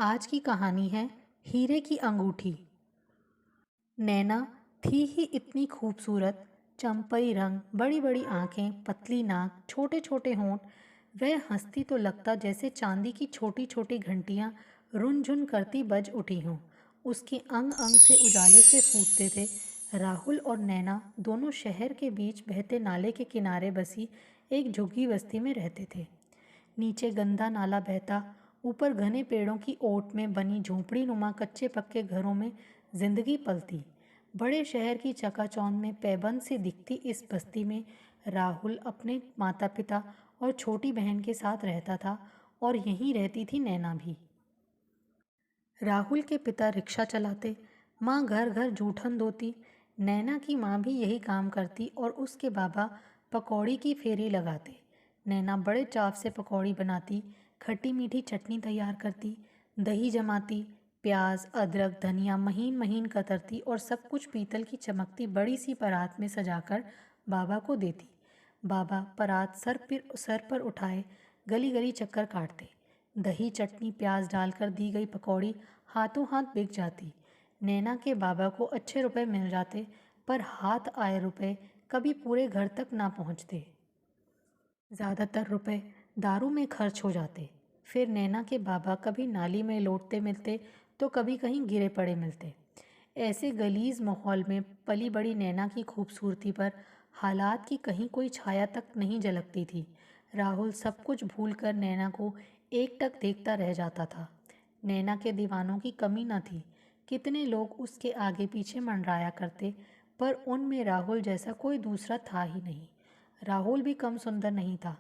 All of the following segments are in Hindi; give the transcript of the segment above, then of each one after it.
आज की कहानी है हीरे की अंगूठी। नैना थी ही इतनी खूबसूरत, चंपई रंग, बड़ी बड़ी आंखें, पतली नाक, छोटे छोटे होंठ। वह हंसती तो लगता जैसे चांदी की छोटी छोटी घंटियां रुनझुन करती बज उठी हों। उसके अंग अंग से उजाले से फूटते थे। राहुल और नैना दोनों शहर के बीच बहते नाले के किनारे बसी एक झुग्गी बस्ती में रहते थे। नीचे गंदा नाला बहता, ऊपर घने पेड़ों की ओट में बनी झोंपड़ी नुमा कच्चे पक्के घरों में जिंदगी पलती। बड़े शहर की चकाचौंध में पैबंद सी दिखती इस बस्ती में राहुल अपने माता पिता और छोटी बहन के साथ रहता था, और यहीं रहती थी नैना भी। राहुल के पिता रिक्शा चलाते, माँ घर घर जूठन धोती। नैना की माँ भी यही काम करती और उसके बाबा पकौड़ी की फेरी लगाते। नैना बड़े चाव से पकौड़ी बनाती, खट्टी मीठी चटनी तैयार करती, दही जमाती, प्याज अदरक धनिया महीन महीन कतरती और सब कुछ पीतल की चमकती बड़ी सी परात में सजाकर बाबा को देती। बाबा परात सर पर उठाए गली गली चक्कर काटते। दही चटनी प्याज डालकर दी गई पकौड़ी हाथों हाथ बिक जाती। नैना के बाबा को अच्छे रुपए मिल जाते, पर हाथ आए रुपए कभी पूरे घर तक ना पहुंचते। ज़्यादातर रुपए दारू में खर्च हो जाते। फिर नैना के बाबा कभी नाली में लौटते मिलते तो कभी कहीं गिरे पड़े मिलते। ऐसे गलीज माहौल में पली बड़ी नैना की खूबसूरती पर हालात की कहीं कोई छाया तक नहीं झलकती थी। राहुल सब कुछ भूलकर नैना को एकटक देखता रह जाता था। नैना के दीवानों की कमी न थी। कितने लोग उसके आगे पीछे मंडराया करते, पर उनमें राहुल जैसा कोई दूसरा था ही नहीं। राहुल भी कम सुंदर नहीं था।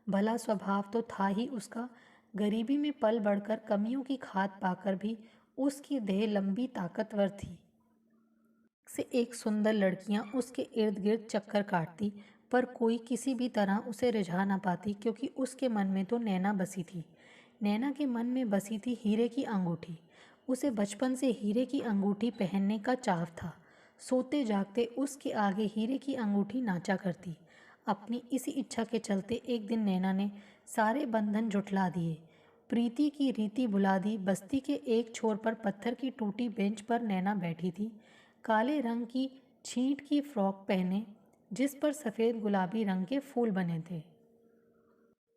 भला स्वभाव तो था ही उसका। गरीबी में पल बढ़कर कमियों की खाद पाकर भी उसकी देह लंबी ताकतवर थी। से एक सुंदर लड़कियां उसके इर्द गिर्द चक्कर काटती, पर कोई किसी भी तरह उसे रिझा ना पाती, क्योंकि उसके मन में तो नैना बसी थी। नैना के मन में बसी थी हीरे की अंगूठी। उसे बचपन से हीरे की अंगूठी पहनने का चाव था। सोते जागते उसके आगे हीरे की अंगूठी नाचा करती। अपनी इसी इच्छा के चलते एक दिन नैना ने सारे बंधन जुटला दिए। प्रीति की रीति भुला दी। बस्ती के एक छोर पर पत्थर की टूटी बेंच पर नैना बैठी थी, काले रंग की छींट की फ्रॉक पहने, जिस पर सफ़ेद गुलाबी रंग के फूल बने थे।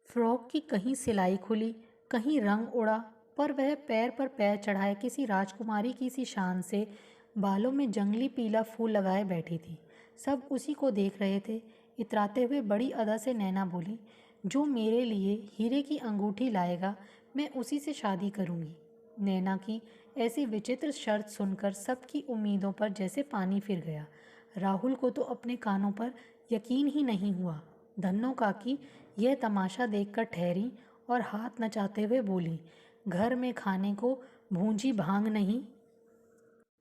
फ्रॉक की कहीं सिलाई खुली, कहीं रंग उड़ा, पर वह पैर पर पैर चढ़ाए किसी राजकुमारी की सी शान से बालों में जंगली पीला फूल लगाए बैठी थी। सब उसी को देख रहे थे। इतराते हुए बड़ी अदा से नैना बोली, जो मेरे लिए हीरे की अंगूठी लाएगा, मैं उसी से शादी करूंगी। नैना की ऐसी विचित्र शर्त सुनकर सबकी उम्मीदों पर जैसे पानी फिर गया। राहुल को तो अपने कानों पर यकीन ही नहीं हुआ। धन्नो काकी यह तमाशा देखकर ठहरी और हाथ नचाते हुए बोली, घर में खाने को भूंजी भांग नहीं,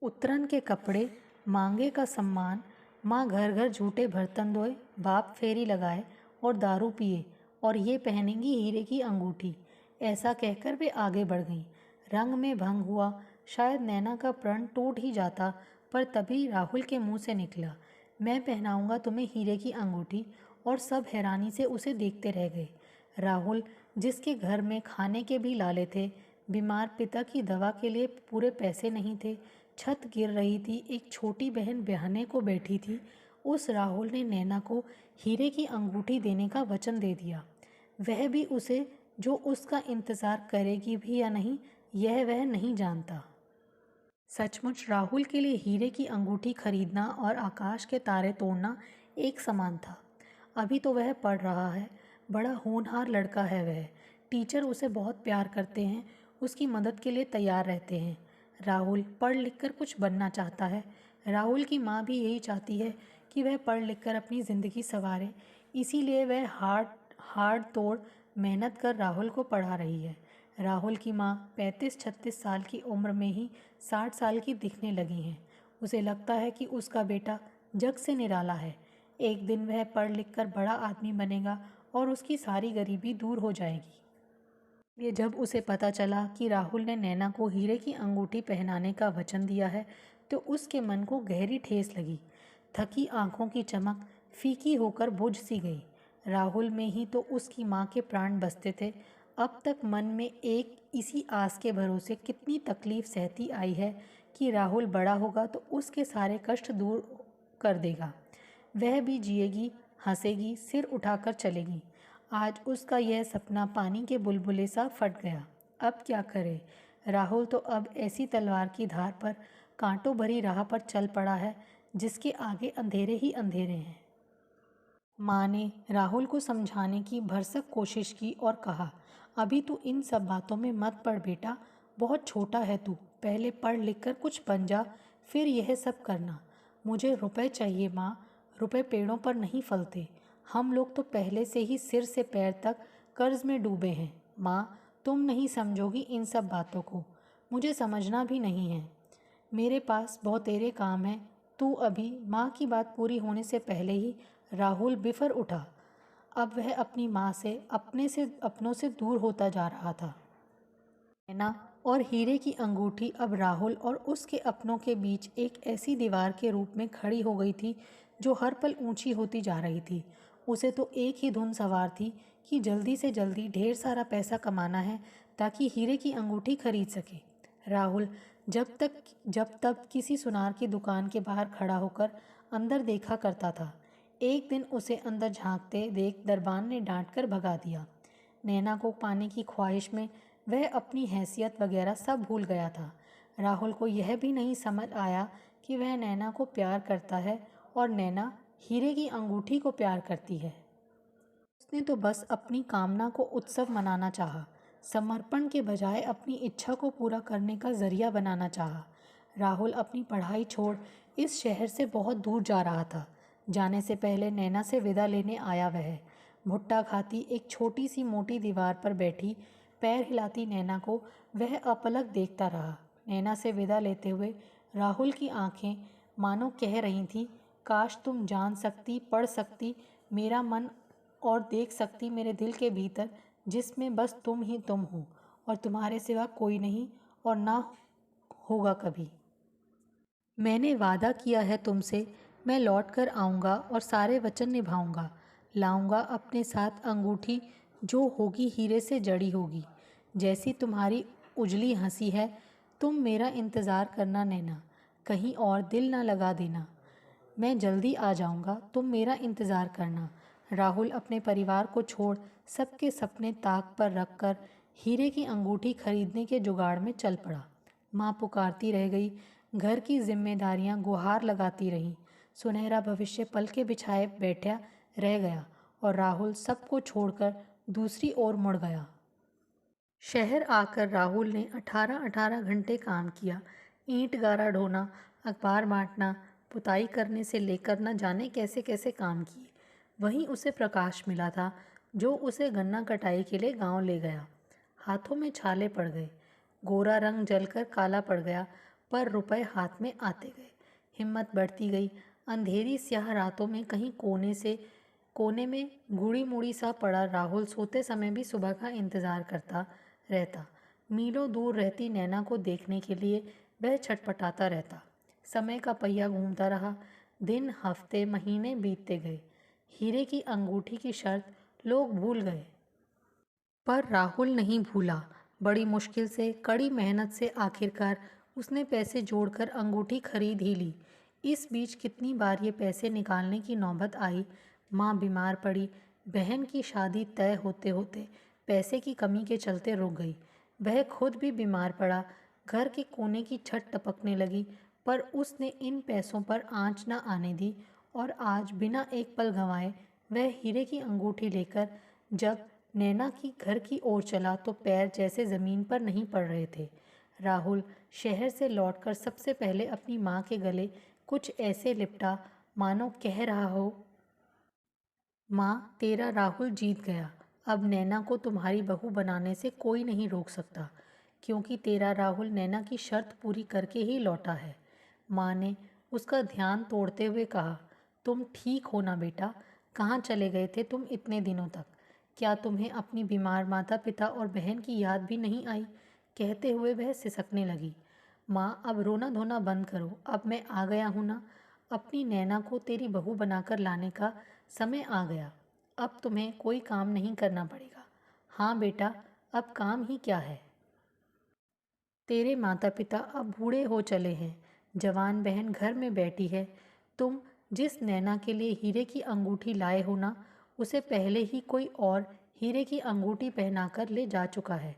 उतरन के कपड़े, मांगे का सम्मान। माँ घर घर झूठे बर्तन धोए, बाप फेरी लगाए और दारू पिए, और ये पहनेंगी हीरे की अंगूठी। ऐसा कहकर वे आगे बढ़ गईं। रंग में भंग हुआ। शायद नैना का प्रण टूट ही जाता, पर तभी राहुल के मुंह से निकला, मैं पहनाऊंगा तुम्हें हीरे की अंगूठी। और सब हैरानी से उसे देखते रह गए। राहुल, जिसके घर में खाने के भी लाले थे, बीमार पिता की दवा के लिए पूरे पैसे नहीं थे, छत गिर रही थी, एक छोटी बहन ब्याहने को बैठी थी, उस राहुल ने नैना को हीरे की अंगूठी देने का वचन दे दिया। वह भी उसे, जो उसका इंतज़ार करेगी भी या नहीं, यह वह नहीं जानता। सचमुच राहुल के लिए हीरे की अंगूठी खरीदना और आकाश के तारे तोड़ना एक समान था। अभी तो वह पढ़ रहा है। बड़ा होनहार लड़का है वह। टीचर उसे बहुत प्यार करते हैं, उसकी मदद के लिए तैयार रहते हैं। राहुल पढ़ लिख कर कुछ बनना चाहता है। राहुल की माँ भी यही चाहती है कि वह पढ़ लिख कर अपनी ज़िंदगी संवारे। इसीलिए वह हार्ड तोड़ मेहनत कर राहुल को पढ़ा रही है। राहुल की माँ 35-36 साल की उम्र में ही 60 साल की दिखने लगी हैं। उसे लगता है कि उसका बेटा जग से निराला है। एक दिन वह पढ़ लिख कर बड़ा आदमी बनेगा और उसकी सारी गरीबी दूर हो जाएगी। ये जब उसे पता चला कि राहुल ने नैना को हीरे की अंगूठी पहनाने का वचन दिया है, तो उसके मन को गहरी ठेस लगी। थकी आंखों की चमक फीकी होकर बुझ सी गई। राहुल में ही तो उसकी माँ के प्राण बसते थे। अब तक मन में एक इसी आस के भरोसे कितनी तकलीफ सहती आई है कि राहुल बड़ा होगा तो उसके सारे कष्ट दूर कर देगा। वह भी जिएगी, हंसेगी, सिर उठाकर चलेगी। आज उसका यह सपना पानी के बुलबुले सा फट गया। अब क्या करे? राहुल तो अब ऐसी तलवार की धार पर कांटों भरी राह पर चल पड़ा है जिसके आगे अंधेरे ही अंधेरे हैं। माँ ने राहुल को समझाने की भरसक कोशिश की और कहा, अभी तू इन सब बातों में मत पड़ बेटा, बहुत छोटा है तू, पहले पढ़ लिख कर कुछ बन जा, फिर यह सब करना। मुझे रुपए चाहिए माँ, रुपए पेड़ों पर नहीं फलते। हम लोग तो पहले से ही सिर से पैर तक कर्ज में डूबे हैं। माँ, तुम नहीं समझोगी इन सब बातों को, मुझे समझना भी नहीं है। मेरे पास बहुतेरे काम हैं। तू अभी माँ की बात पूरी होने से पहले ही राहुल बिफर उठा। अब वह अपनी माँ से अपनों से दूर होता जा रहा था। नैना और हीरे की अंगूठी अब राहुल और उसके अपनों के बीच एक ऐसी दीवार के रूप में खड़ी हो गई थी जो हर पल ऊंची होती जा रही थी। उसे तो एक ही धुन सवार थी कि जल्दी से जल्दी ढेर सारा पैसा कमाना है ताकि हीरे की अंगूठी खरीद सके। राहुल जब तक किसी सुनार की दुकान के बाहर खड़ा होकर अंदर देखा करता था। एक दिन उसे अंदर झांकते देख दरबान ने डांट कर भगा दिया। नैना को पाने की ख्वाहिश में वह अपनी हैसियत वगैरह सब भूल गया था। राहुल को यह भी नहीं समझ आया कि वह नैना को प्यार करता है और नैना हीरे की अंगूठी को प्यार करती है। उसने तो बस अपनी कामना को उत्सव मनाना चाहा, समर्पण के बजाय अपनी इच्छा को पूरा करने का जरिया बनाना चाहा। राहुल अपनी पढ़ाई छोड़ इस शहर से बहुत दूर जा रहा था। जाने से पहले नैना से विदा लेने आया वह। भुट्टा खाती एक छोटी सी मोटी दीवार पर बैठी पैर हिलाती नैना को वह अपलक देखता रहा। नैना से विदा लेते हुए राहुल की आंखें मानो कह रही थीं, काश तुम जान सकती, पढ़ सकती मेरा मन और देख सकती मेरे दिल के भीतर जिसमें बस तुम ही तुम हो और तुम्हारे सिवा कोई नहीं और ना होगा कभी। मैंने वादा किया है तुमसे, मैं लौट कर आऊँगा और सारे वचन निभाऊँगा। लाऊँगा अपने साथ अंगूठी जो होगी हीरे से जड़ी होगी। जैसी तुम्हारी उजली हंसी है, तुम मेरा इंतज़ार करना नैना, कहीं और दिल ना लगा देना। मैं जल्दी आ जाऊँगा, तुम मेरा इंतज़ार करना। राहुल अपने परिवार को छोड़ सबके सपने ताक पर रख कर हीरे की अंगूठी खरीदने के जुगाड़ में चल पड़ा। माँ पुकारती रह गई, घर की जिम्मेदारियां गुहार लगाती रहीं। सुनहरा भविष्य पलके बिछाए बैठा रह गया और राहुल सबको छोड़कर दूसरी ओर मुड़ गया। शहर आकर राहुल ने 18-18 घंटे काम किया। ईंट गारा ढोना, अखबार बांटना, पुताई करने से लेकर न जाने कैसे कैसे काम किए। वहीं उसे प्रकाश मिला था जो उसे गन्ना कटाई के लिए गांव ले गया। हाथों में छाले पड़ गए, गोरा रंग जलकर काला पड़ गया, पर रुपए हाथ में आते गए। हिम्मत बढ़ती गई। अंधेरी स्याह रातों में कहीं कोने में गूड़ी मुड़ी सा पड़ा राहुल सोते समय भी सुबह का इंतजार करता रहता। मीलों दूर रहती नैना को देखने के लिए वह छटपटाता रहता। समय का पहिया घूमता रहा। दिन, हफ्ते, महीने बीतते गए। हीरे की अंगूठी की शर्त लोग भूल गए, पर राहुल नहीं भूला। बड़ी मुश्किल से, कड़ी मेहनत से आखिरकार उसने पैसे जोड़कर अंगूठी खरीद ही ली। इस बीच कितनी बार ये पैसे निकालने की नौबत आई। माँ बीमार पड़ी, बहन की शादी तय होते होते पैसे की कमी के चलते रुक गई। वह खुद भी बीमार पड़ा। घर के कोने की छत टपकने लगी, पर उसने इन पैसों पर आंच न आने दी और आज बिना एक पल गंवाए वह हीरे की अंगूठी लेकर जब नैना की घर की ओर चला तो पैर जैसे ज़मीन पर नहीं पड़ रहे थे। राहुल शहर से लौटकर सबसे पहले अपनी माँ के गले कुछ ऐसे लिपटा मानो कह रहा हो, माँ, तेरा राहुल जीत गया। अब नैना को तुम्हारी बहू बनाने से कोई नहीं रोक सकता, क्योंकि तेरा राहुल नैना की शर्त पूरी करके ही लौटा है। माँ ने उसका ध्यान तोड़ते हुए कहा, तुम ठीक हो ना बेटा? कहाँ चले गए थे तुम इतने दिनों तक? क्या तुम्हें अपनी बीमार माता पिता और बहन की याद भी नहीं आई? कहते हुए वह सिसकने लगी। माँ, अब रोना धोना बंद करो, अब मैं आ गया हूँ ना। अपनी नैना को तेरी बहू बनाकर लाने का समय आ गया। अब तुम्हें कोई काम नहीं करना पड़ेगा। हाँ बेटा, अब काम ही क्या है। तेरे माता पिता अब बूढ़े हो चले हैं, जवान बहन घर में बैठी है। तुम जिस नैना के लिए हीरे की अंगूठी लाए हो ना, उसे पहले ही कोई और हीरे की अंगूठी पहनाकर ले जा चुका है।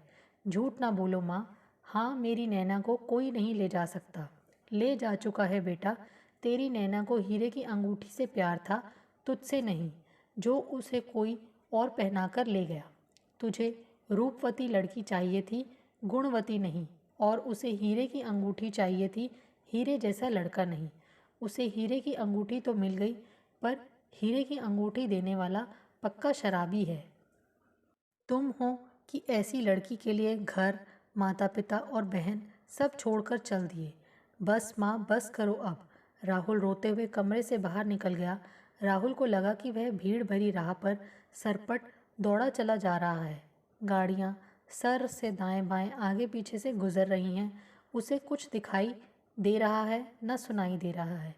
झूठ ना बोलो माँ। हाँ, मेरी नैना को कोई नहीं ले जा सकता। ले जा चुका है बेटा। तेरी नैना को हीरे की अंगूठी से प्यार था, तुझसे नहीं, जो उसे कोई और पहनाकर ले गया। तुझे रूपवती लड़की चाहिए थी, गुणवती नहीं। और उसे हीरे की अंगूठी चाहिए थी, हीरे जैसा लड़का नहीं। उसे हीरे की अंगूठी तो मिल गई, पर हीरे की अंगूठी देने वाला पक्का शराबी है। तुम हो कि ऐसी लड़की के लिए घर, माता पिता और बहन सब छोड़कर चल दिए। बस माँ, बस करो अब। राहुल रोते हुए कमरे से बाहर निकल गया। राहुल को लगा कि वह भीड़ भरी राह पर सरपट दौड़ा चला जा रहा है। गाड़ियाँ सर से दाएं बाएं आगे पीछे से गुजर रही हैं। उसे कुछ दिखाई दे रहा है न सुनाई दे रहा है।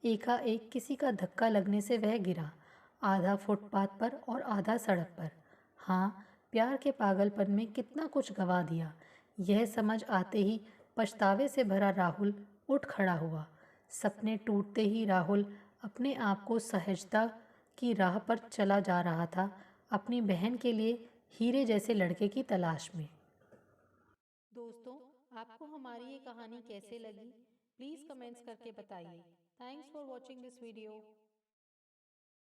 एकाएक किसी का धक्का लगने से वह गिरा, आधा फुटपाथ पर और आधा सड़क पर। हाँ, प्यार के पागलपन में कितना कुछ गंवा दिया। यह समझ आते ही पछतावे से भरा राहुल उठ खड़ा हुआ। सपने टूटते ही राहुल अपने आप को सहजता की राह पर चला जा रहा था, अपनी बहन के लिए हीरे जैसे लड़के की तलाश में। दोस्तों, आपको हमारी ये कहानी कैसे लगी? प्लीज़ कमेंट्स करके बताइए। Thanks for watching this video.